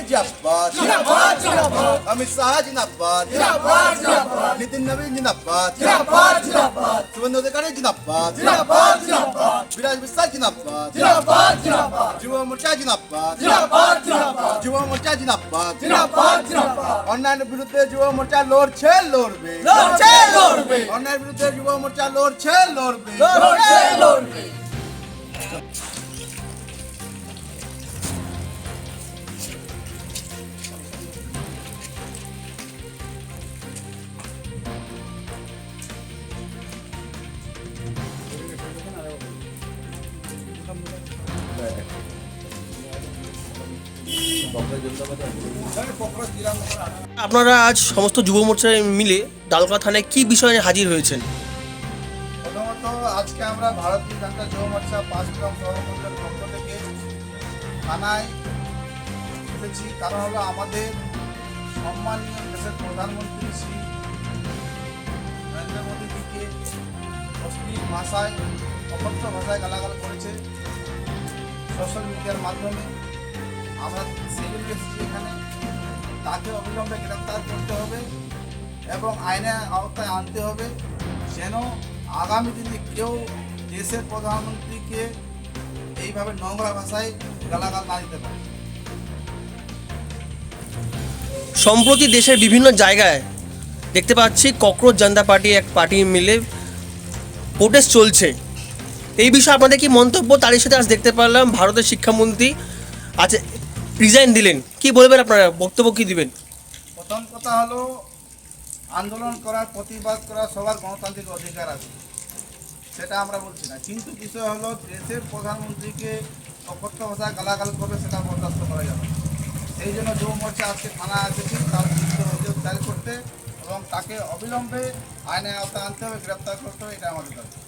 जिंदाबाद अमित शाह जिंदाबाद नितिन नवीन जिंदाबाद शुभेंदु अधिकारी जिंदाबाद विराज विशाल जिंदाबाद युवा मोर्चा जिंदाबाद युवा मोर्चा जिंदाबाद अन्याय বিরুদ্ধে যুব মোর্চা লড়ছে লড়বে অন্যায়ের বিরুদ্ধে যুব মোর্চা লড়ছে লড়বে আপনারা আজ সমস্ত যুব মোর্চা মিলে ডালকা থানায় কি বিষয়ে হাজির হয়েছেন? প্রথমত আজকে আমরা ভারতীয় জনতা যুব মোর্চা 5 গ্রাম সহমন্ডলের পক্ষ থেকে থানায় এসেছি। কারণ হলো আমাদের সম্মানীয় দেশের প্রধানমন্ত্রী শ্রী নরেন্দ্র মোদীজিকে অশ্লীল ভাষায় অকথ্য ভাষায় গালাগাল করেছে সোশ্যাল মিডিয়ার মাধ্যমে। আমরা সেই জন্য এসেছি এখানে। তাকে অবিলম্বে গ্রেপ্তার করতে হবে এবং আইনের আওতায় আনতে হবে, যেন আগামী দিনে কেউ দেশের প্রধানমন্ত্রীকে এইভাবে নোংরা ভাষায় গালাগাল না দিতে পারে। সম্প্রতি দেশের বিভিন্ন জায়গায় দেখতে পাচ্ছি ককরোচ জনতা পার্টি এক পার্টি মিলে প্রোটেস্ট চলছে। এই বিষয়ে আপনাদের কি মন্তব্য? তারই সাথে আজ দেখতে পারলাম ভারতের শিক্ষামন্ত্রী আজ রিজাইন দিলেন। কি বলবেন আপনারা? বক্তব্য কি দিবেন? প্রথম কথা হলো, আন্দোলন করার প্রতিবাদ করার সবার গণতান্ত্রিক অধিকার আছে, সেটা আমরা বলছি না। কিন্তু বিষয় হলো দেশের প্রধানমন্ত্রীকে অকথ্য ভাষায় গালাগাল করবে, সেটা বরদাস্ত করা যাবে। সেই জন্য যুব মোর্চা আজকে থানা এসেছি তার বিরুদ্ধে অভিযোগ দায়ের করতে এবং তাকে অবিলম্বে আইনের আওতায় আনতে হবে, গ্রেপ্তার করতে হবে, এটা আমাদের দাবি।